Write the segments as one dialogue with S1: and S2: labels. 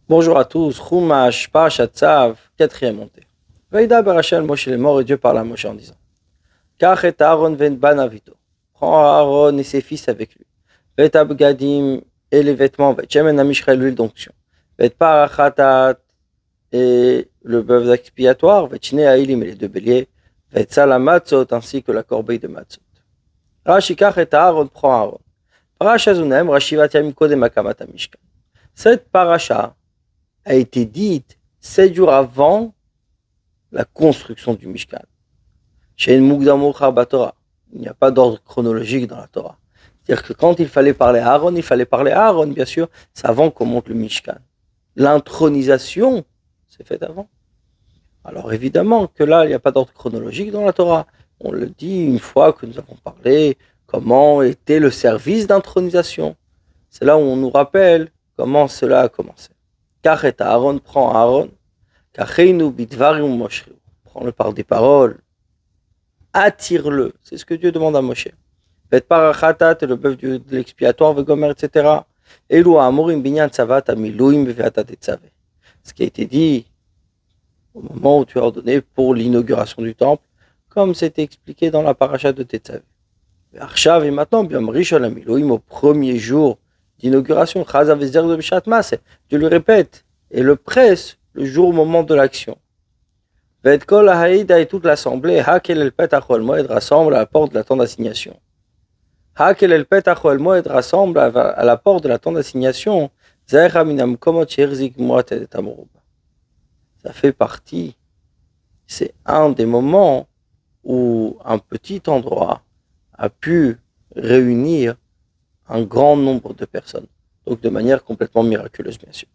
S1: Bonjour à tous, Chumash, Parashat Tzav, quatrième montée. Vaïda Barachel Moshe est mort et Dieu parla à Moshe en disant Kach et Aaron ven banavito. Prends Aaron et ses fils avec lui. Vet abgadim et les vêtements, vet shemen amishchel l'huile d'onction. Vet parachatat et le bœuf expiatoire, vet shne haïlim et les deux béliers, vet salamatzot ainsi que la corbeille de matzot. Rashi Kach et Aaron prend Aaron. Parasha zunem, Rashi vatiam kodem akamat mishkan. Cette paracha a été dite 7 jours avant la construction du Mishkan. Chez Torah, il n'y a pas d'ordre chronologique dans la Torah. C'est-à-dire que quand il fallait parler à Aaron, il fallait parler à Aaron, bien sûr, c'est avant qu'on monte le Mishkan. L'intronisation c'est fait avant. Alors évidemment que là, il n'y a pas d'ordre chronologique dans la Torah. On le dit une fois que nous avons parlé comment était le service d'intronisation. C'est là où on nous rappelle comment cela a commencé. Kach et Aaron, prend Aaron, Kacheinu bidvarim moshriu, prends-le par des paroles, attire-le, c'est ce que Dieu demande à Moshe. Vet parachatat, le bœuf de l'expiatoire, vegomer, etc. Elu amorim binyan tzavat amiluim beveata tetzave. Ce qui a été dit au moment où tu as ordonné pour l'inauguration du temple, comme c'était expliqué dans la paracha de Tetzavé. Arshav et maintenant, Biom Rishon amiluim, au premier jour d'inauguration, Dieu lui répète et le presse le jour au moment de l'action. Et toute l'assemblée, Hakel el Petach Ol Moed rassemble à la porte de la tente d'assignation. Hakel el Petach Ol Moed rassemble à la porte de la tente d'assignation. Ça fait partie, c'est un des moments où un petit endroit a pu réunir un grand nombre de personnes, donc de manière complètement miraculeuse, bien sûr.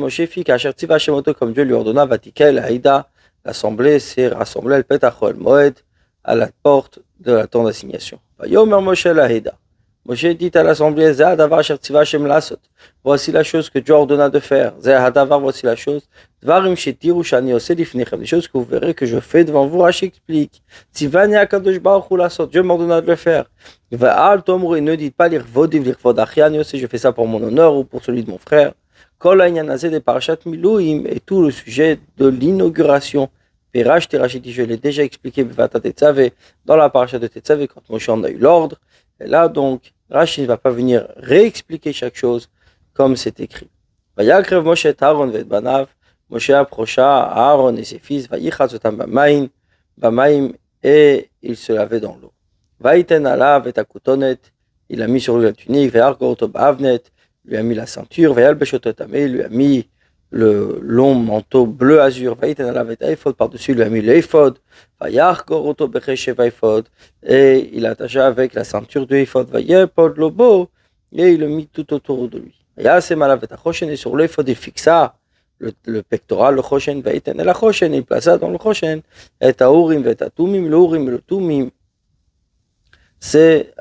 S1: Moshe fit qu'Asher Tziva Hashem Oto, comme Dieu lui ordonna, Vatikel Haïda, l'assemblée s'est rassemblée al Petach Ol Moed, à la porte de la tente d'assignation. Vayomer Moshe la Haïda. Moshe dit à l'assemblée, Zeh Hadavar Asher Tziva Hashem Lasot. Voici la chose que Dieu ordonna de faire. Zeh Hadavar, voici la chose. Dvarim Shetiru Shani Ose Lifnechem. Des choses que vous verrez que je fais devant vous. Rashi explique. Tzivani HaKadosh Baruch Hu Lasot. Dieu m'ordonna de le faire. Va'al Tomru, ne dites pas l'Irvodiv l'Irvod Achian Yose, je fais ça pour mon honneur ou pour celui de mon frère. Kol Ha'inyan Hazeh des Parashat Miluim, et tout le sujet de l'inauguration. Perash Terashiti, je l'ai déjà expliqué Bevata Tetzave, dans la Parashat de Tetzave, quand Moshe en a eu l'ordre. Et là donc, Rashi ne va pas venir réexpliquer chaque chose comme c'est écrit. Vayakrev Moshe et Aaron vet banav. Moshe approcha Aaron et ses fils. Vayichazotam bamaim, et il se lavait dans l'eau. Vaiten alav et akutonet, il a mis sur lui la tunique. Vayargorto ba'avnet, lui a mis la ceinture. Vayalbeshototamé, lui a mis le long manteau bleu azur. Vaiten alav et ephod, par-dessus lui a mis l'éphod. Vayargorto becheshev ephod, et il attacha avec la ceinture du ephod. Vayepod lobo, et il le mit tout autour de lui. Vayasem alav et achoshen, et sur l'éphod il fixa le pectoral, le choshen. Vaiten el achoshen, il plaça dans le choshen et aourim et atumim, l'ourim et le tumim. C'est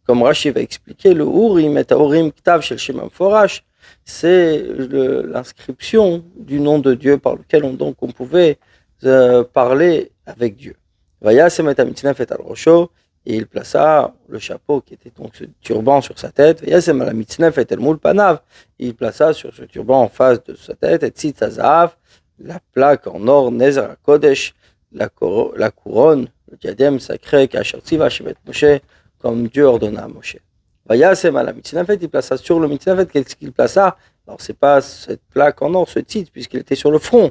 S1: comme Rashi va expliquer, le Urim et Aorim Ktav Shel Shem Forash, c'est l'inscription du nom de Dieu par lequel on pouvait parler avec Dieu. Vayasem et Amitznef et Al-Rosho, et il plaça le chapeau qui était donc ce turban sur sa tête. Vayasem et Amitznef et El-Mul Panav, il plaça sur ce turban en face de sa tête, et Tzitz Hazahav, la plaque en or, Nezer HaKodesh, la couronne, le diadème sacré, Kasher Tziva Shevet Moshe, comme Dieu ordonna à Moshe. Vayasem ala mitznafet, il plaça sur le mitznafet, qu'est-ce qu'il plaça? Alors c'est pas cette plaque en or, ce tzitz, puisqu'il était sur le front,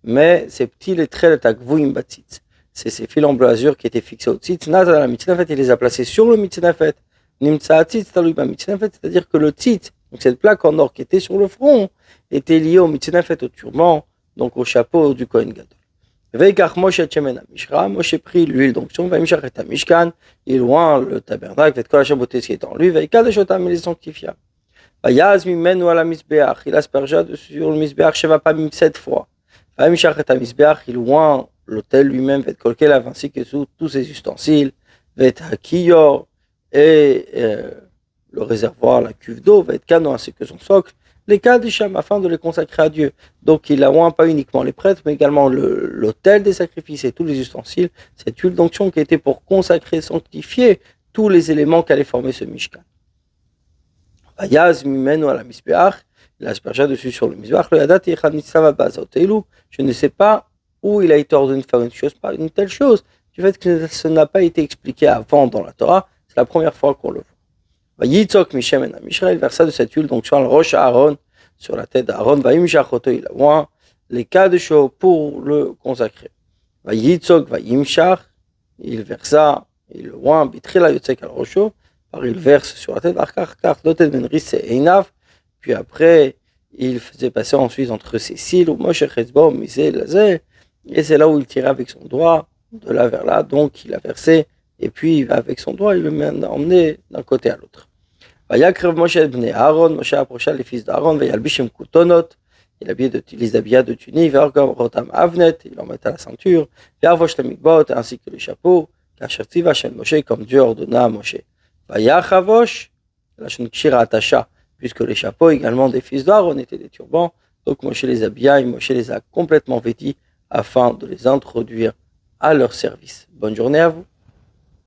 S1: mais ces petits lettrés, takvuim batzitz. C'est ces fils en bleu azur qui étaient fixés au tzitz. Nazal ala mitznafet, il les a placés sur le mitznafet. Nimtsa tzitz talui ba mitznafet, c'est-à-dire que le tzitz, donc cette plaque en or qui était sur le front, était liée au mitznafet, au turban, donc au chapeau du Kohen Gadol. Veikach Moshe Tchemen Mishra, Moshe prit l'huile d'onction, Vaimishach et Mishkan, il loin le tabernacle, Vetkol Hashem beauté qui est en lui, Veikadeshotam, il les sanctifia. Vayaz mimenu ala misbeach, il aspergea sur le misbeach Sheva Pamim 7 fois. Vaimishach et misbeach, il loin l'autel lui-même, Vetkol Kelav, ainsi que tous ses ustensiles, Vethakiyor, et le réservoir, la cuve d'eau, Vetkano, ainsi que son socle, les Kadisham, afin de les consacrer à Dieu. Donc il a oint pas uniquement les prêtres, mais également l'autel des sacrifices et tous les ustensiles, cette huile d'onction qui était pour consacrer, sanctifier tous les éléments qu'allait former ce Mishkan. Vayaz mimenu ala misbeach, il aspergea dessus sur le misbeach, le yadati echad nitzava bazotelu, je ne sais pas où il a été ordonné de faire une chose, pas une telle chose, du fait que ça n'a pas été expliqué avant dans la Torah, c'est la première fois qu'on le voit. Vayitzok mishem en Israël, il versa de cette huile donc sur le roche Aaron, sur la tête d'Aaron, vayimshachoto, il a oint les cas de chaud pour le consacrer. Vayitzok vayimshach, il versa, il le oint, bitrila yotzek al rosho, par il verse sur la tête, puis après, il faisait passer ensuite entre ses cils, ou Moshe Chetzbo, misé lazé, et c'est là où il tirait avec son doigt, de là vers là, donc il a versé, et puis avec son doigt, il le emmené d'un côté à l'autre. Vayakrev Moshe bnei Aaron, Moshe approcha les fils d'Aaron, vayalbishim kutonot, il habillait les habilla de tunique, vergam rotam avnet, il en mettait à la ceinture, vervosh le mikbot, ainsi que les chapeaux, kashertiva shel Moshe, comme Dieu ordonna à Moshe. Vayachavosh, la shonchira attacha, puisque les chapeaux également des fils d'Aaron étaient des turbans, donc Moshe les habilla et Moshe les a complètement vêtis afin de les introduire à leur service. Bonne journée à vous.